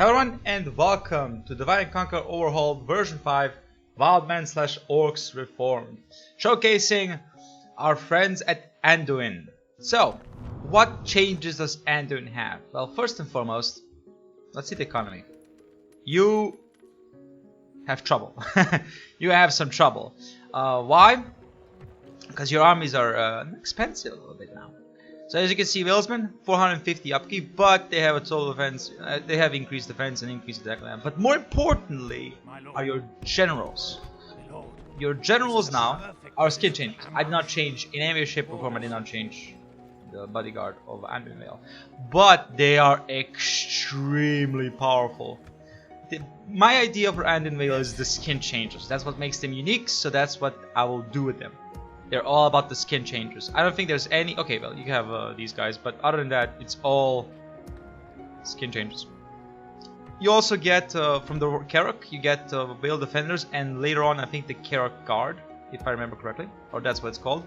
Hello everyone and welcome to Divide and Conquer Overhauled version 5 Wildmen / Orcs Reformed, showcasing our friends at Anduin. So, what changes does Anduin have? Well, first and foremost, let's see the economy. You have trouble. You have some trouble. Why? Because your armies are expensive a little bit now. So as you can see, Wildmen 450 upkeep, but they have a total defense. They have increased defense and increased attack land. But more importantly, are your generals. Your generals now are skin changes. I did not change in any way, shape, or form. I did not change the bodyguard of Anduin, but they are extremely powerful. My idea for Anduin is the skin changes. That's what makes them unique. So that's what I will do with them. They're all about the skin changes. I don't think there's any... Okay, well, you have these guys, but other than that, it's all skin changes. You also get, from the Karok, you get Veil Defenders, and later on, I think the Karok Guard, if I remember correctly. Or that's what it's called.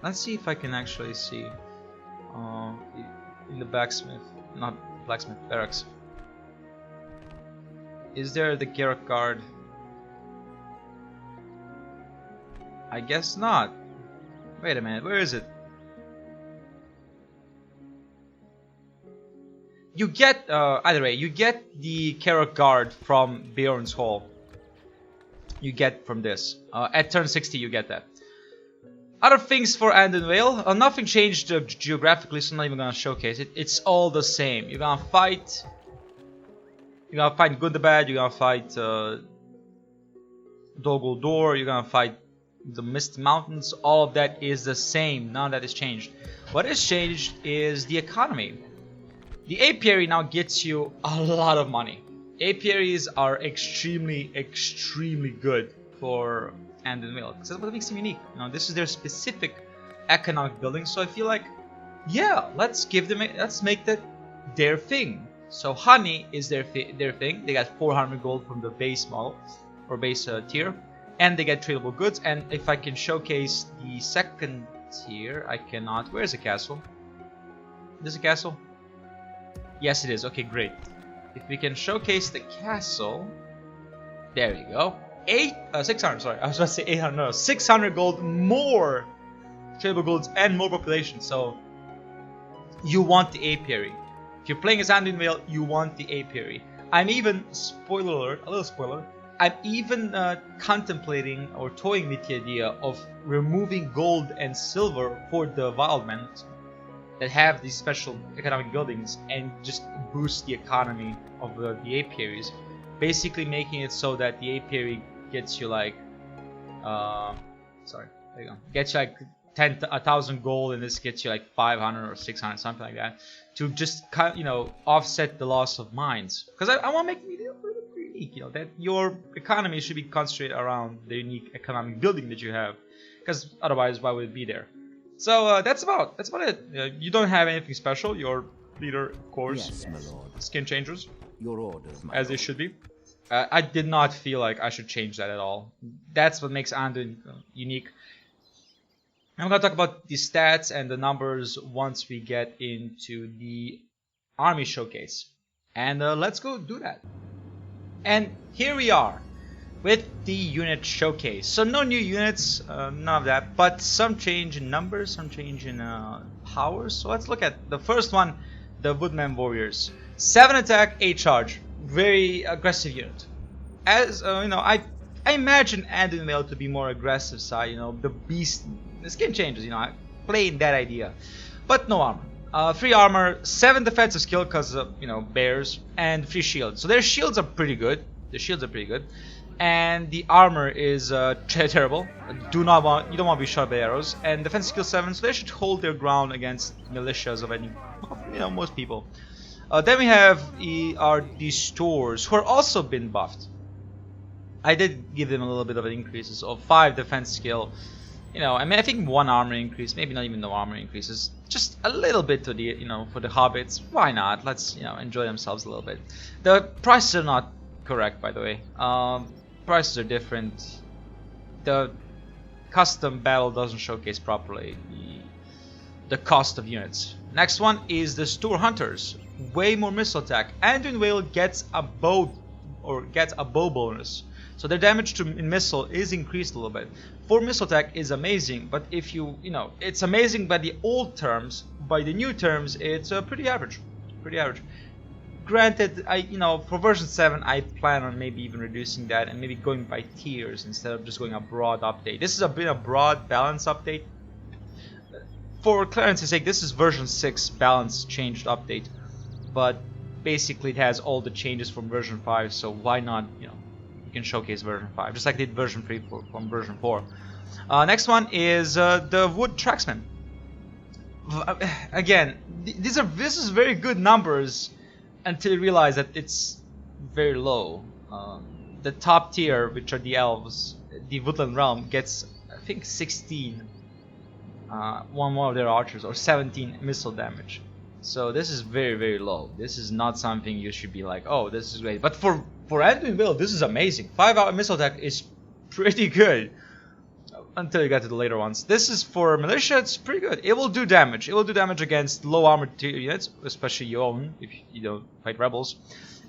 Let's see if I can actually see in the blacksmith, not blacksmith, barracks. Is there the Karok Guard? I guess not. Wait a minute, where is it? You get, either way, you get the Karok Guard from Bjorn's Hall. You get from this. At turn 60 you get that. Other things for Anduin, nothing changed geographically, so I'm not even gonna showcase it. It's all the same. You're gonna fight... You're gonna fight Good the Bad, you're gonna fight Dogul Door, you're gonna fight the Mist Mountains. All of that is the same. None of that is changed. What is changed is the economy. The apiary now gets you a lot of money. Apiaries are extremely good for Anduin because that's what makes them unique. You know, this is their specific economic building. So I feel like, yeah, let's give them let's make that their thing. So honey is their thing. They got 400 gold from the base model or base tier. And they get tradable goods, and if I can showcase the second tier, I cannot. Where is the castle? Is this a castle? Yes, it is. Okay, great. If we can showcase the castle, there you go. 600. Sorry, I was about to say 800. No, 600 gold more tradable goods and more population. So you want the apiary. If you're playing as Anduin, you want the apiary. I'm even, spoiler alert, a little spoiler. I'm even contemplating or toying with the idea of removing gold and silver for the Wildmen that have these special economic buildings and just boost the economy of the apiaries. Basically making it so that the apiary gets you like, sorry, there you go, gets you like 1,000 gold, and this gets you like 500 or 600, something like that, to just, you know, offset the loss of mines. Because I want to make it unique, you know, that your economy should be concentrated around the unique economic building that you have, because otherwise why would it be there? So that's about it. You don't have anything special. Your leader, of course, yes, my lord. Skin changers, your orders, my as lord. they should be. I did not feel like I should change that at all. That's what makes Anduin unique. I'm going to talk about the stats and the numbers once we get into the army showcase. And let's go do that. And here we are with the unit showcase. So no new units, none of that, but some change in numbers, some change in powers. So let's look at the first one, the Woodman Warriors. 7 attack, 8 charge. Very aggressive unit. As you know, I imagine Anduin to be more aggressive side, you know, the beast. The skin changes, you know, I play in that idea. But no armor. 3 armor, 7 defensive skill because you know, bears, and 3 shields. So their shields are pretty good. And the armor is terrible. You don't want to be shot by arrows. And defense skill 7, so they should hold their ground against militias of any, you know, most people. Then we have these stores who are also been buffed. I did give them a little bit of an increases of 5 defense skill. You know, I mean, I think 1 armor increase, maybe not even no armor increases, just a little bit to the, you know, for the hobbits. Why not? Let's, you know, enjoy themselves a little bit. The prices are not correct, by the way. Prices are different. The custom battle doesn't showcase properly the cost of units. Next one is the store hunters. way more missile attack. Anduin Whale gets a bow, or gets a bow bonus, so their damage to missile is increased a little bit. 4 missile attack is amazing, but if you know, it's amazing by the old terms. By the new terms, it's pretty average. Pretty average. Granted, for version 7, I plan on maybe even reducing that and maybe going by tiers instead of just going a broad update. This has been a broad balance update. For clarity's sake, this is version 6 balance changed update, but basically it has all the changes from version 5, so why not, you can showcase version 5, just like they did version 3 from version 4. Next one is the Wood Tracksman. Again, this is very good numbers until you realize that it's very low. The top tier, which are the elves, the Woodland Realm, gets I think 16 one more of their archers, or 17 missile damage. So this is very, very low. This is not something you should be like, oh, this is great. But for Anduin Whale, this is amazing. 5-hour missile attack is pretty good until you get to the later ones. This is for militia. It's pretty good. It will do damage. It will do damage against low armored units, especially your own if you don't fight rebels.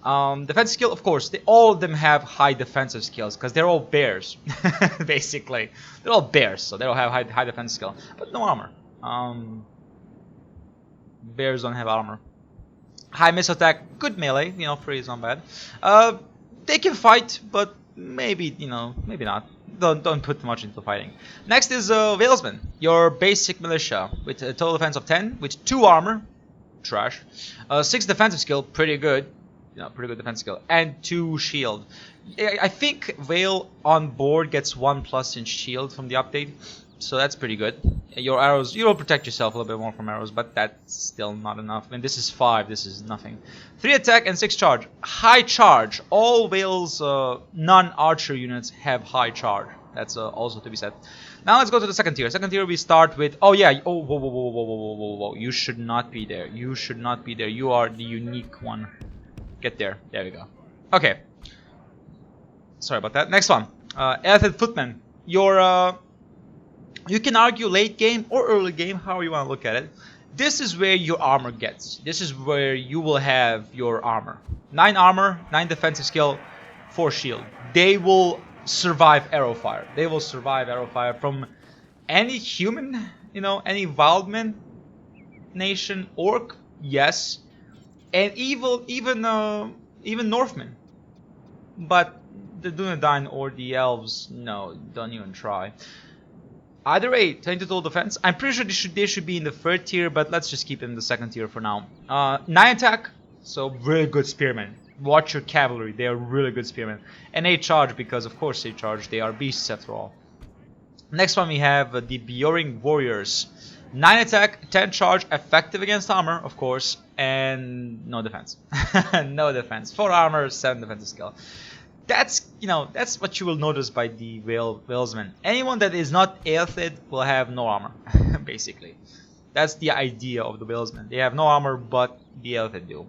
Defense skill, of course, all of them have high defensive skills because they're all bears. Basically, they're all bears, so they all have high defense skill, but no armor. Bears don't have armor. High missile attack, good melee. 3 is not bad. They can fight, but maybe maybe not. Don't put much into fighting. Next is Whalesman, your basic militia with a total defense of 10, with 2 armor, trash, 6 defensive skill, pretty good. Pretty good defense skill, and 2 shield. I think Whale on board gets 1+ in shield from the update, so that's pretty good. Your arrows, you'll protect yourself a little bit more from arrows, but that's still not enough. I mean, this is 5, this is nothing. 3 attack and 6 charge. High charge. All Whale's non-archer units have high charge. That's also to be said. Now let's go to the second tier. Second tier we start with, oh yeah, oh whoa, you should not be there. You should not be there. You are the unique one. Get there. There we go. Okay. Sorry about that. Next one. Elephant Footman. You can argue late game or early game, however you want to look at it. This is where your armor gets. This is where you will have your armor. 9 armor, 9 defensive skill, 4 shield. They will survive arrow fire. They will survive arrow fire from any human, any Wildman nation, orc, yes. And even Northmen, but the Dunedain or the elves, no, don't even try. Either way, 22 total defense. I'm pretty sure they should be in the 3rd tier, but let's just keep them in the 2nd tier for now. 9 attack, so really good spearmen. Watch your cavalry; they are really good spearmen. And 8 charge, because of course 8 charge. They are beasts after all. Next one we have the Bioring Warriors. 9 attack, 10 charge, effective against armor, of course, and no defense. No defense. 4 armor, 7 defensive skill. That's that's what you will notice by the Whalesman. Anyone that is not Aelthid will have no armor, basically. That's the idea of the Whalesman. They have no armor, but the Aelthid do.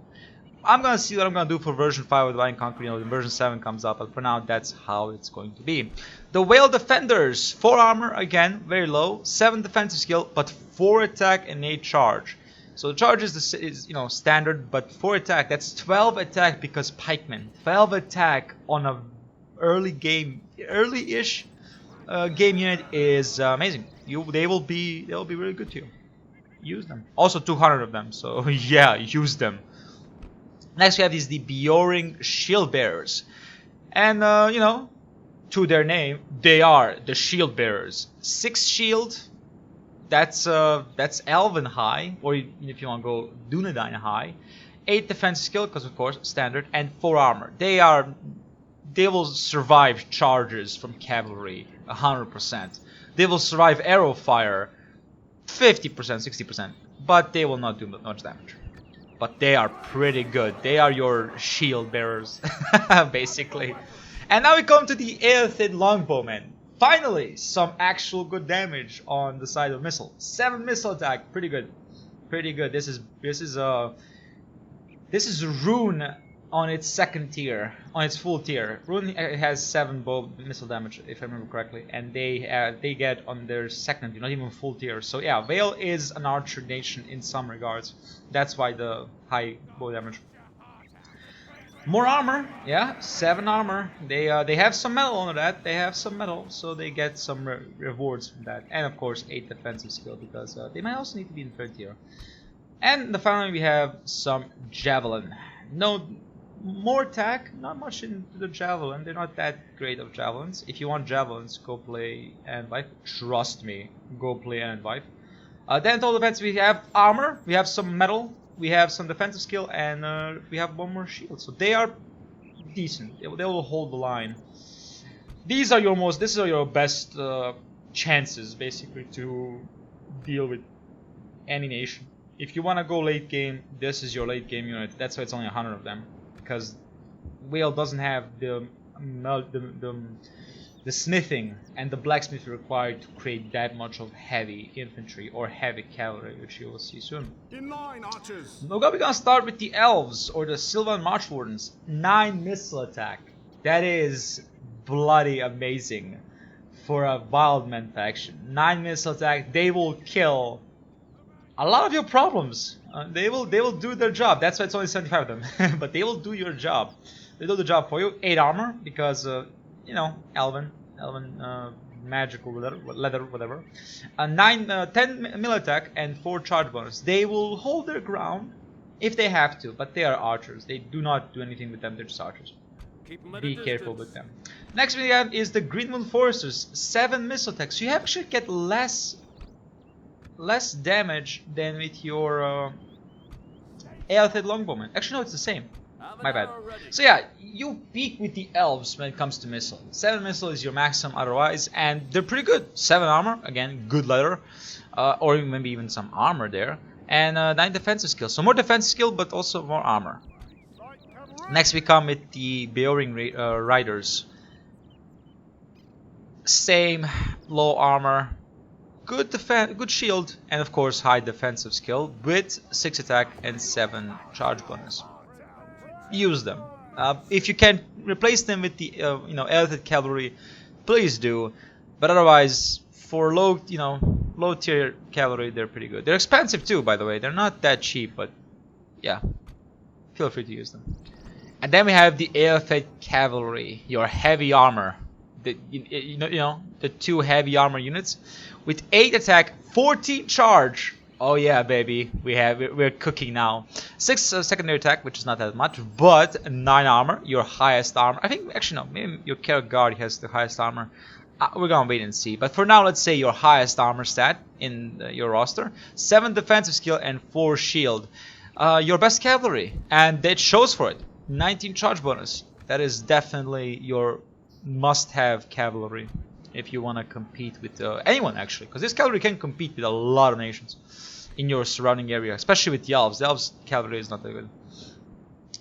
I'm gonna see what I'm gonna do for version 5 with Divine Conquer. When version 7 comes up, but for now that's how it's going to be. The Whale Defenders, 4 armor, again very low, 7 defensive skill, but 4 attack and 8 charge. So the charge is standard, but 4 attack, that's 12 attack because pikemen. 12 attack on a early-ish game unit is amazing. They will be really good to you. Use them. Also 200 of them, so yeah, use them. Next we have the Bioring Shield Bearers, and to their name, they are the Shield Bearers. 6 shield, that's Elven high, or if you want to go Dunedain high. 8 defense skill, because of course standard, and 4 armor. They will survive charges from cavalry 100%. They will survive arrow fire 50%, 60%, but they will not do much damage. But they are pretty good. They are your shield bearers, basically. And now we come to the Aelthid Longbowmen. Finally, some actual good damage on the side of missile. 7 missile attack, pretty good, pretty good. This is rune on its second tier, on its full tier. Rune has 7 bow missile damage, if I remember correctly, and they get on their second tier, not even full tier. So yeah, Vale is an archer nation in some regards. That's why the high bow damage. More armor, yeah, 7 armor. They have some metal on that. They have some metal, so they get some rewards from that, and of course 8 defensive skill because they might also need to be in third tier. And the finally we have some javelin. No more attack, not much into the javelin. They're not that great of javelins. If you want javelins, go play Anduin. Trust me, go play Anduin. Then total defense, we have armor, we have some metal, we have some defensive skill, and we have 1 more shield. So they are decent. They will hold the line. These are your best chances, basically, to deal with any nation. If you want to go late game, this is your late game unit. That's why it's only 100 of them, because Whale doesn't have the smithing and the blacksmith required to create that much of heavy infantry or heavy cavalry, which you will see soon. In line, archers. We're gonna start with the elves or the Sylvan March Wardens. 9 missile attack. That is bloody amazing for a Wildmen faction. 9 missile attack. They will kill a lot of your problems. They will do their job. That's why it's only 75 of them. But they will do your job. They do the job for you. 8 armor because you know, Elven, magical leather, whatever. 10 melee attack and 4 charge bonus. They will hold their ground if they have to, but they are archers. They do not do anything with them. They're just archers. Be careful with them. Next we have is the Greenwood Foresters. 7 missile attacks. So you actually get less damage than with your Aelfid Longbowman. Actually, no, it's the same. My bad. So yeah, you peak with the elves when it comes to missile. 7 missile is your maximum otherwise, and they're pretty good. 7 armor, again, good leather, or maybe even some armor there, and 9 defensive skill. So more defensive skill, but also more armor. Next we come with the Beoring Riders. Same, low armor, good defense, good shield, and of course high defensive skill with 6 attack and 7 charge bonus. Use them. If you can replace them with the you know, Aelfid cavalry, please do. But otherwise, for low tier cavalry, they're pretty good. They're expensive too, by the way. They're not that cheap, but yeah, feel free to use them. And then we have the Aelfid cavalry, your heavy armor. You know the 2 heavy armor units with 8 attack, 14 charge. Oh yeah, baby, we're cooking now. 6 secondary attack, which is not that much, but 9 armor, your highest armor. I think actually no, maybe your Carrot Guard has the highest armor. We're gonna wait and see. But for now, let's say your highest armor stat in your roster: 7 defensive skill and 4 shield. Your best cavalry, and that shows for it. 19 charge bonus. That is definitely your must-have cavalry if you want to compete with anyone, actually, because this cavalry can compete with a lot of nations in your surrounding area, especially with the elves. The elves cavalry is not that good.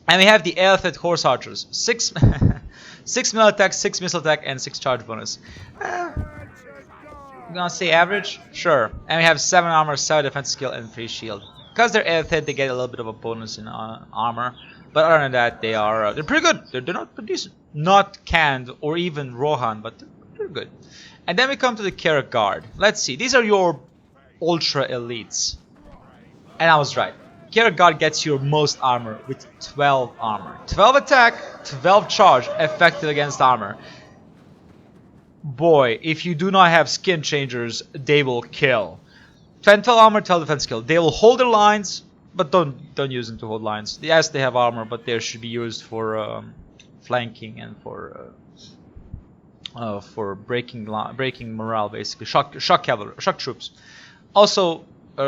And we have the Aelfid horse archers. 6 melee attack, 6 missile attack, and 6 charge bonus. I'm gonna say average, sure. And we have 7 armor, 7 defense skill, and 3 shield. Because they're Aelfid, they get a little bit of a bonus in armor. But other than that, they're pretty good. They're not pretty decent. Not canned or even Rohan, but they're good. And then we come to the Carrot Guard. Let's see. These are your ultra elites. And I was right. Carrot Guard gets your most armor with 12 armor. 12 attack, 12 charge, effective against armor. Boy, if you do not have skin changers, they will kill. 12 armor, 12 defense skill. They will hold their lines, but don't use them to hold lines. Yes, they have armor, but they should be used for flanking and for breaking morale, basically. Shock cavalry, shock troops. Also,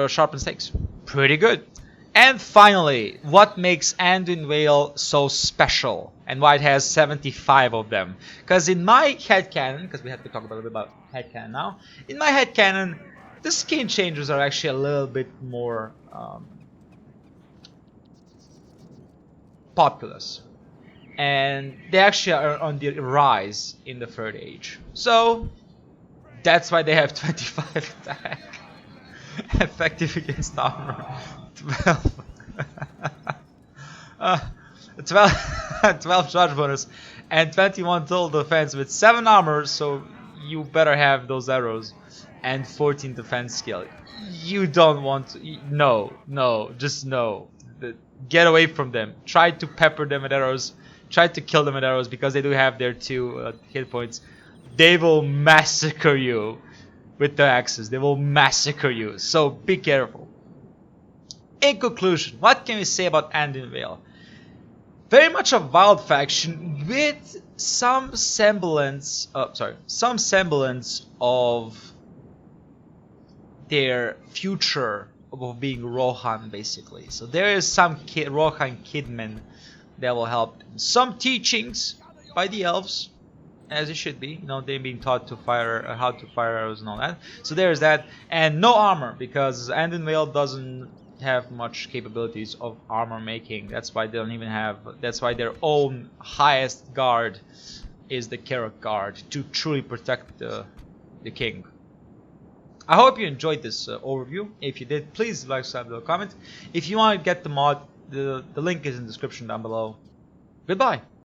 sharpened stakes. Pretty good. And finally, what makes Anduin Vale so special and why it has 75 of them? Because in my headcanon, because we have to talk a little bit about headcanon now, in my headcanon, the skin changers are actually a little bit more populous. And they actually are on the rise in the Third Age. So, that's why they have 25 attack. Effective against armor. 12. 12, 12 charge bonus, and 21 total defense with 7 armor, so you better have those arrows, and 14 defense skill. You don't want to, no, just no. Get away from them. Try to pepper them with arrows. Try to kill them with arrows because they do have their 2 hit points. They will massacre you with the axes. They will massacre you, so be careful. In conclusion, what can we say about Anduin Vale? Very much a wild faction with some semblance of their future of being Rohan, basically. So there is some Rohan kidmen that will help them. Some teachings by the elves, as it should be. You know, they're being taught to fire, how to fire arrows and all that. So there's that, and no armor because Anduin Vale doesn't have much capabilities of armor making. That's why they don't even have. That's why their own highest guard is the Carrot Guard to truly protect the king. I hope you enjoyed this overview. If you did, please like, subscribe, leave a comment. If you want to get the mod, the link is in the description down below. Goodbye.